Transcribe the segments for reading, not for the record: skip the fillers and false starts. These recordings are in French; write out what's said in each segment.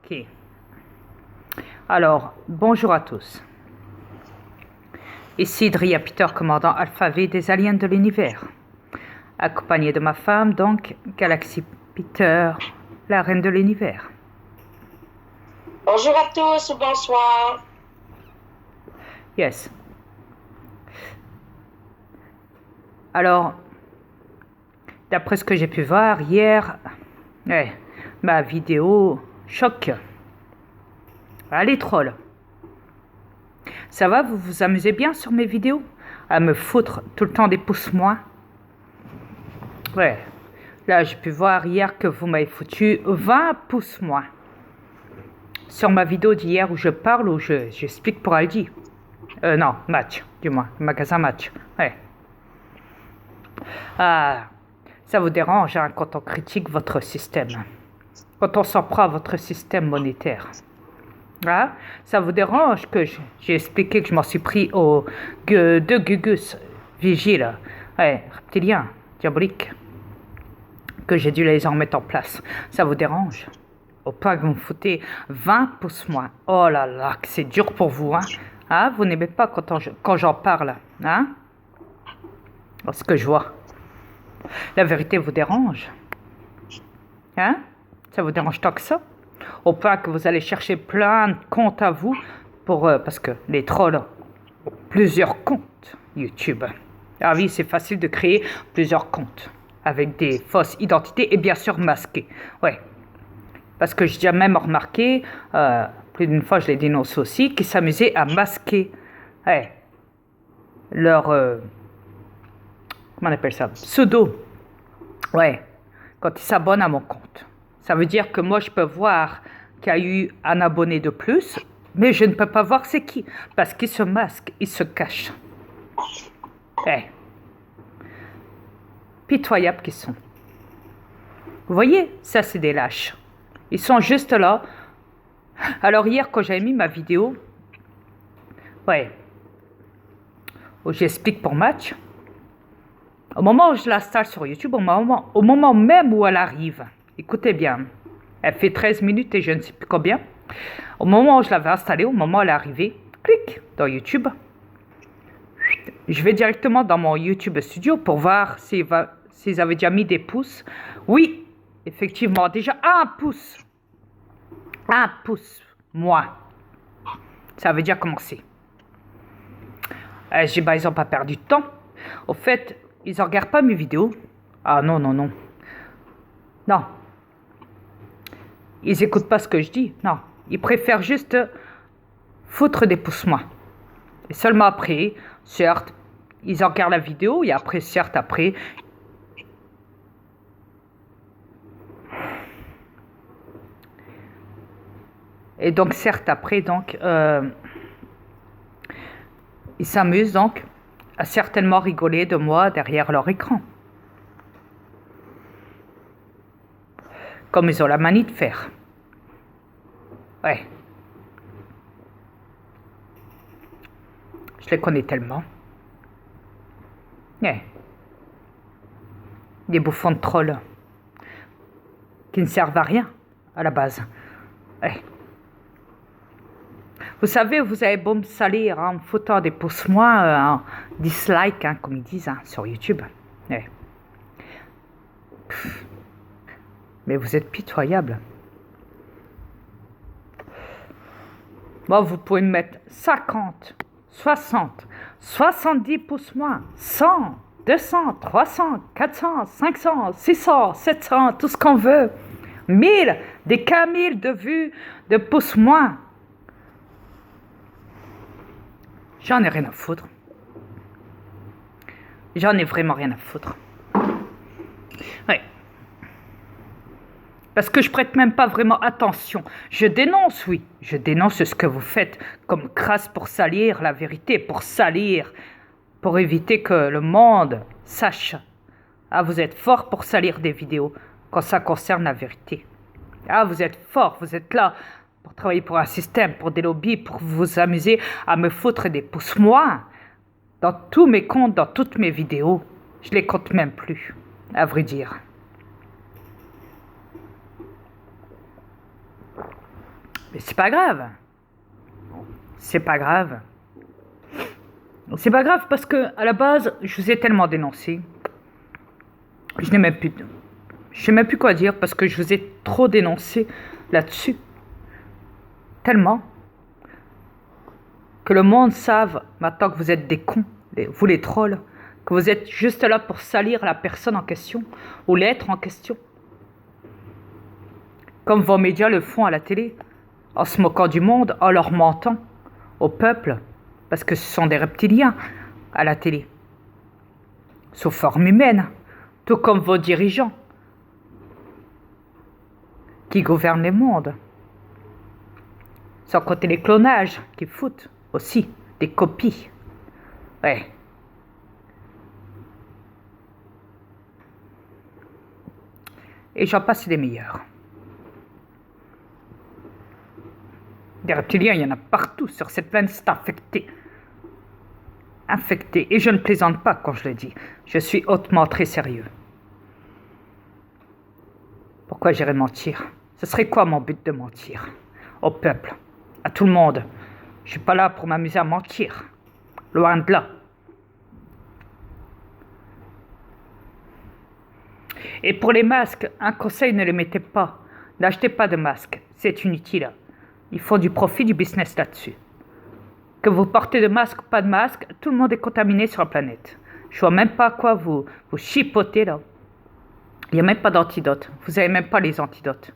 Ok. Alors, bonjour à tous. Ici Dria Peter, commandant Alpha V des aliens de l'univers. Accompagné de ma femme, donc, Galaxy Peter, la reine de l'univers. Bonjour à tous ou bonsoir. Yes. Alors, d'après ce que j'ai pu voir hier, ma vidéo choc. Allez, troll. Ça va, vous vous amusez bien sur mes vidéos? À me foutre tout le temps des pouces moins? Ouais. Là, j'ai pu voir hier que vous m'avez foutu 20 pouces moins. Sur ma vidéo d'hier où je parle, où j'explique pour Aldi. Non, Match, du moins. Magasin Match. Ouais. Ah, ça vous dérange hein, quand on critique votre système. Quand on s'en prend à votre système monétaire. Ah, ça vous dérange que j'ai expliqué que je m'en suis pris aux deux Gugus vigiles, reptiliens, diaboliques, que j'ai dû les en mettre en place. Ça vous dérange? Au point que vous me foutez 20 pouces moins. Oh là là, que c'est dur pour vous, hein? Ah, vous n'aimez pas quand j'en parle, hein? Ce que je vois. La vérité vous dérange? Hein? Ça vous dérange tant que ça? Au point que vous allez chercher plein de comptes à vous parce que les trolls ont plusieurs comptes YouTube. Ah oui, c'est facile de créer plusieurs comptes avec des fausses identités et bien sûr masqués. Ouais. Parce que j'ai déjà même remarqué, plus d'une fois je l'ai dénoncé aussi, qu'ils s'amusaient à masquer leur, comment on appelle ça, pseudo. Ouais, quand ils s'abonnent à mon compte. Ça veut dire que moi je peux voir qu'il y a eu un abonné de plus, mais je ne peux pas voir c'est qui, parce qu'ils se masquent, ils se cachent. Pitoyables qu'ils sont. Vous voyez, ça c'est des lâches. Ils sont juste là. Alors hier, quand j'avais mis ma vidéo, où j'explique pour Match, au moment où je l'installe sur YouTube, au moment même où elle arrive, écoutez bien, elle fait 13 minutes et je ne sais plus combien. Au moment où je l'avais installée, au moment où elle est arrivée, clic dans YouTube. Je vais directement dans mon YouTube Studio pour voir s'ils avaient déjà mis des pouces. Oui, effectivement, déjà un pouce. Un pouce, moi. Ça avait déjà commencé. Ils n'ont pas perdu de temps. Au fait, ils ne regardent pas mes vidéos. Ah non, non, non. Non. Ils n'écoutent pas ce que je dis. Non. Ils préfèrent juste foutre des pouces moins. Et seulement après, certes, ils regardent la vidéo et après, certes, après. Et donc, certes, après, donc, ils s'amusent donc à certainement rigoler de moi derrière leur écran. Comme ils ont la manie de faire. Ouais. Je les connais tellement. Des bouffons de trolls qui ne servent à rien à la base. Vous savez, vous avez beau me salir en me foutant des pouces moins, en dislike, comme ils disent sur YouTube. Mais vous êtes pitoyable. Moi, vous pouvez me mettre 50, 60, 70 pouces moins, 100, 200, 300, 400, 500, 600, 700, tout ce qu'on veut. 1000, des cas 1000 de vues, de pouces moins. J'en ai rien à foutre. J'en ai vraiment rien à foutre. Ouais. Parce que je prête même pas vraiment attention. Je dénonce, oui. Je dénonce ce que vous faites comme crasse pour salir la vérité, pour salir, pour éviter que le monde sache. Ah, vous êtes fort pour salir des vidéos quand ça concerne la vérité. Ah, vous êtes fort, vous êtes là pour travailler pour un système, pour des lobbies, pour vous amuser à me foutre des pouces moins. Dans tous mes comptes, dans toutes mes vidéos, je les compte même plus, à vrai dire. Mais c'est pas grave. C'est pas grave. C'est pas grave parce que à la base, je vous ai tellement dénoncé. Je n'ai même plus, je sais même plus quoi dire parce que je vous ai trop dénoncé là-dessus. Tellement que le monde savent maintenant que vous êtes des cons, vous les trolls, que vous êtes juste là pour salir la personne en question ou l'être en question. Comme vos médias le font à la télé, en se moquant du monde, en leur mentant au peuple, parce que ce sont des reptiliens à la télé, sous forme humaine, tout comme vos dirigeants qui gouvernent le monde. Sans compter les clonages qui foutent aussi, des copies. Ouais. Et j'en passe des meilleurs. Des reptiliens, il y en a partout sur cette planète, c'est infecté. Infecté. Et je ne plaisante pas quand je le dis. Je suis hautement très sérieux. Pourquoi j'irais mentir? Ce serait quoi mon but de mentir? Au peuple, à tout le monde. Je suis pas là pour m'amuser à mentir. Loin de là. Et pour les masques, un conseil, ne les mettez pas. N'achetez pas de masques. C'est inutile. Ils font du profit, du business là-dessus. Que vous portez de masque, pas de masque, tout le monde est contaminé sur la planète. Je vois même pas quoi vous chipotez là. Il n'y a même pas d'antidote. Vous n'avez même pas les antidotes.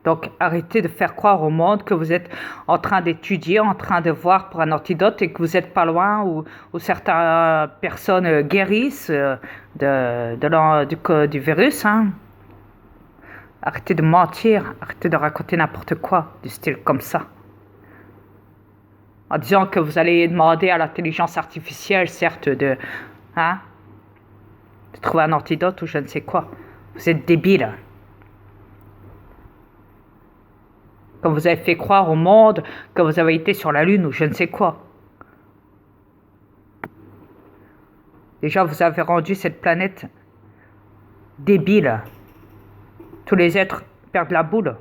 Donc arrêtez de faire croire au monde que vous êtes en train d'étudier, en train de voir pour un antidote et que vous n'êtes pas loin ou certaines personnes guérissent du virus. Hein. Arrêtez de mentir, arrêtez de raconter n'importe quoi du style comme ça. En disant que vous allez demander à l'intelligence artificielle, certes, de trouver un antidote ou je ne sais quoi. Vous êtes débile. Quand vous avez fait croire au monde que vous avez été sur la Lune ou je ne sais quoi. Déjà, vous avez rendu cette planète débile. Tous les êtres perdent la boule,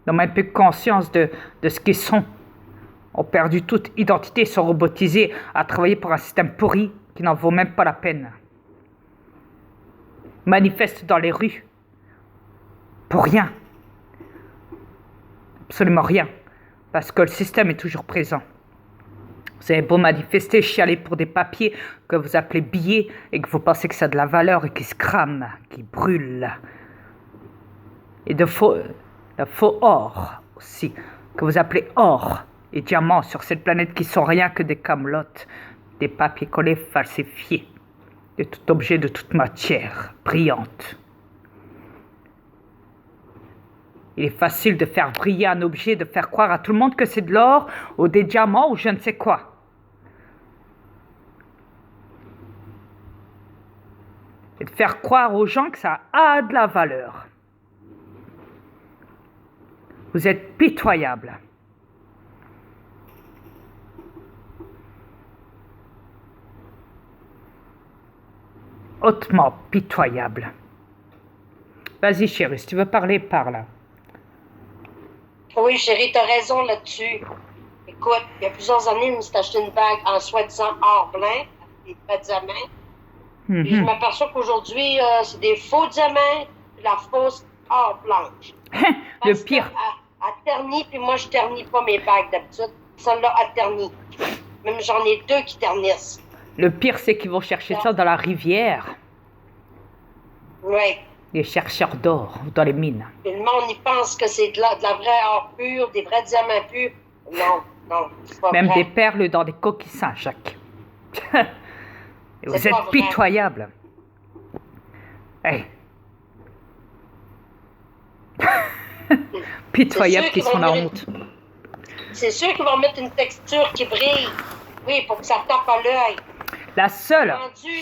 n'ont même plus conscience de ce qu'ils sont. Ont perdu toute identité, sont robotisés à travailler pour un système pourri qui n'en vaut même pas la peine. Manifestent dans les rues. Pour rien. Absolument rien. Parce que le système est toujours présent. Vous avez beau manifester, chialer pour des papiers que vous appelez billets et que vous pensez que ça a de la valeur et qui se crament, qui brûlent. Et de faux or aussi, que vous appelez or et diamants sur cette planète qui sont rien que des camelotes, des papiers collés falsifiés, de tout objet, de toute matière brillante. Il est facile de faire briller un objet, de faire croire à tout le monde que c'est de l'or ou des diamants ou je ne sais quoi. Et de faire croire aux gens que ça a de la valeur. Vous êtes pitoyable. Hautement pitoyable. Vas-y chérie, si tu veux parler, parle. Oui, chérie, t'as raison là-dessus. Écoute, il y a plusieurs années, je me suis acheté une bague en soi-disant or blanc, avec des vrais diamants. Puis je m'aperçois qu'aujourd'hui, c'est des faux diamants, puis la fausse or blanche. Le pire. Elle ternit, puis moi, je ternis pas mes bagues d'habitude. Celle-là, elle ternit. Même j'en ai deux qui ternissent. Le pire, c'est qu'ils vont chercher ça dans la rivière. Oui. Les chercheurs d'or dans les mines. Et le monde, il pense que c'est de la vraie or pure, des vrais diamants purs. Non, c'est pas Même vrai. des perles dans des coquilles Saint-Jacques. Et vous êtes pas vrai. pitoyable. Hey. Pitoyable qui sont la honte. C'est sûr qu'ils vont mettre une texture qui brille. Oui, pour que ça tape à l'œil. La seule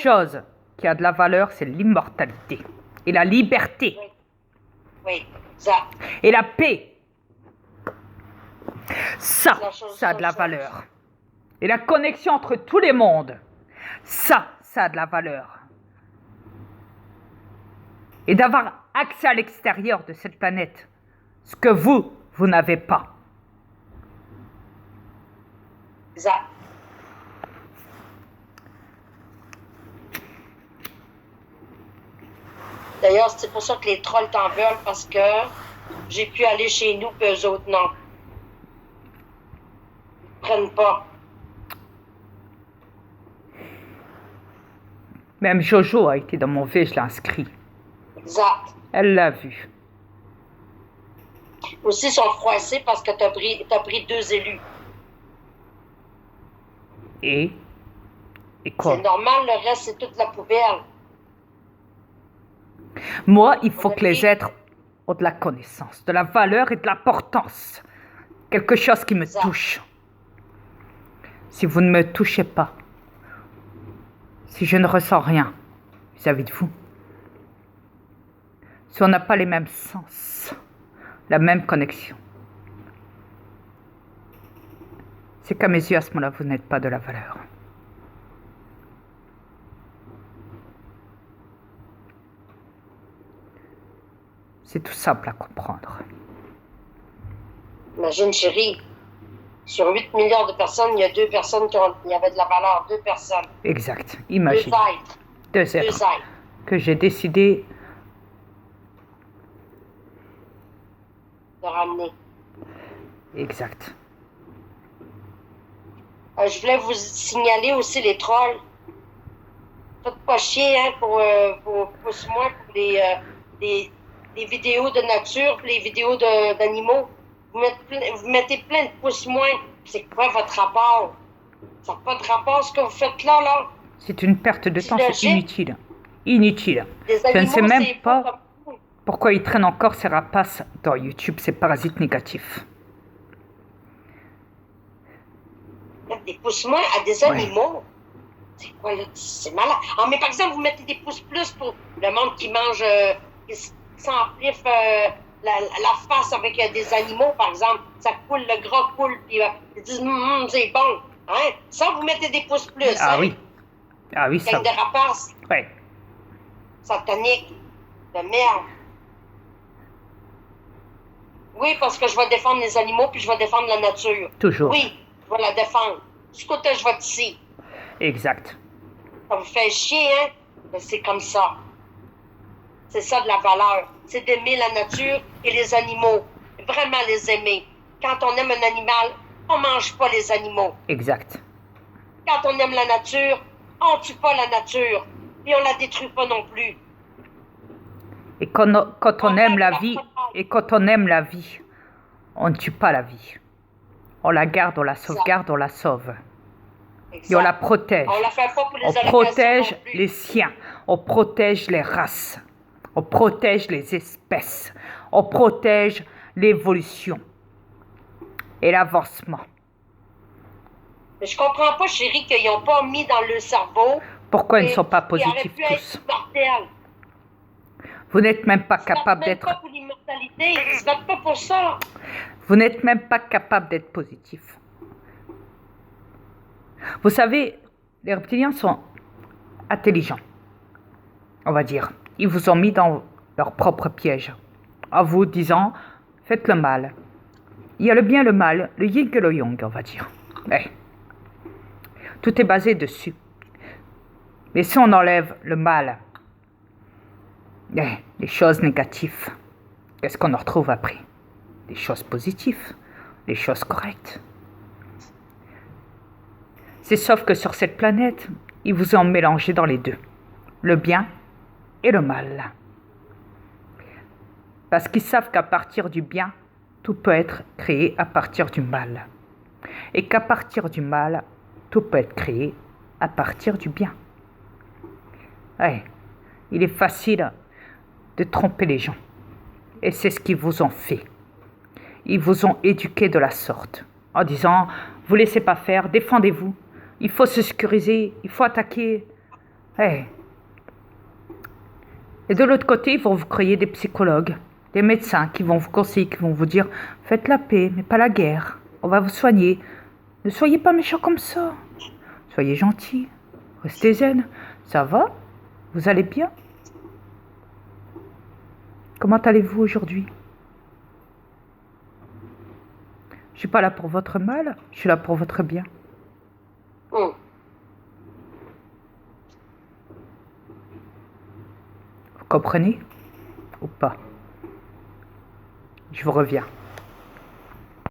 chose qui a de la valeur, c'est l'immortalité. Et la liberté. Oui, ça. Et la paix. Ça a de la valeur. Et la connexion entre tous les mondes. Ça a de la valeur. Et d'avoir accès à l'extérieur de cette planète. Ce que vous n'avez pas. Exact. D'ailleurs, c'est pour ça que les trolls t'en veulent, parce que j'ai pu aller chez nous, puis eux autres, non. Ils ne prennent pas. Même Jojo a été dans mon V, je l'ai inscrit. Exact. Elle l'a vu. Aussi, ils sont froissés parce que t'as pris 2 élus. Et quoi? C'est normal, le reste, c'est toute la poubelle. Moi, il faut que les êtres ont de la connaissance, de la valeur et de l'importance. Quelque chose qui me touche. Si vous ne me touchez pas, si je ne ressens rien vis-à-vis de vous, si on n'a pas les mêmes sens, la même connexion, c'est qu'à mes yeux, à ce moment-là, vous n'êtes pas de la valeur. C'est tout simple à comprendre. Imagine, chérie, sur 8 milliards de personnes, il y a 2 personnes qui avaient de la valeur. 2 personnes. Exact. Imagine. 2 êtres. 2 êtres. Que j'ai décidé de ramener. Exact. Je voulais vous signaler aussi les trolls. Faites pas chier, hein, pour pousse-moi, pour les vidéos de nature, puis les vidéos d'animaux. Vous mettez plein de pouces-moi. C'est quoi votre rapport? Ça n'a pas de rapport, ce que vous faites là. C'est une perte de temps, c'est inutile. Inutile. Je ne sais même pas pourquoi ils traînent encore ces rapaces dans YouTube, ces parasites négatifs. Mettre des pouces-moi à des animaux? C'est quoi là? C'est malade. Ah, mais par exemple, vous mettez des pouces plus pour le monde qui mange, qui s'enfliffe la face avec des animaux, par exemple. Ça coule, le gras coule, puis ils disent c'est bon. Hein? Ça, vous mettez des pouces plus. Ah hein? oui. Ah oui, ça. Gang de rapaces. Oui. Satanique. De merde. Oui, parce que je vais défendre les animaux, puis je vais défendre la nature. Toujours. Oui, je vais la défendre. Du côté, je vais être ici. Exact. Ça vous fait chier, hein? Mais c'est comme ça. C'est ça de la valeur. C'est d'aimer la nature et les animaux. Vraiment les aimer. Quand on aime un animal, on ne mange pas les animaux. Exact. Quand on aime la nature, on ne tue pas la nature. Et on ne la détruit pas non plus. Et quand on aime la vie, on ne tue pas la vie. On la garde, on la sauvegarde, on la sauve. Exact. Et on la protège. On la fait pas pour les on protège les siens. On protège les races. On protège les espèces. On protège l'évolution et l'avancement. Mais je comprends pas, chérie, qu'ils n'ont pas mis dans le cerveau. Pourquoi ils ne sont pas positifs tous? Vous n'êtes même pas capable d'être... Ils ne se battent même pas pour l'immortalité. Ils ne se battent pas pour ça. Vous n'êtes même pas capable d'être positif. Vous savez, les reptiliens sont intelligents, on va dire. Ils vous ont mis dans leur propre piège, en vous disant, faites le mal. Il y a le bien et le mal, le yin et le yang, on va dire. Ouais. Tout est basé dessus. Mais si on enlève le mal, les choses négatives, qu'est-ce qu'on en retrouve après? Les choses positives, les choses correctes. C'est sauf que sur cette planète, ils vous ont mélangé dans les deux, le bien et le mal. Parce qu'ils savent qu'à partir du bien, tout peut être créé à partir du mal. Et qu'à partir du mal, tout peut être créé à partir du bien. Ouais, il est facile de tromper les gens. Et c'est ce qu'ils vous ont fait. Ils vous ont éduqué de la sorte, en disant, vous laissez pas faire, défendez-vous. Il faut se sécuriser, il faut attaquer. Hey. Et de l'autre côté, ils vont vous créer des psychologues, des médecins qui vont vous conseiller, qui vont vous dire « Faites la paix, mais pas la guerre. On va vous soigner. Ne soyez pas méchants comme ça. Soyez gentils. Restez zen. Ça va? Vous allez bien? Comment allez-vous aujourd'hui? Je ne suis pas là pour votre mal, je suis là pour votre bien. Hum. Vous comprenez ou pas? Je vous reviens.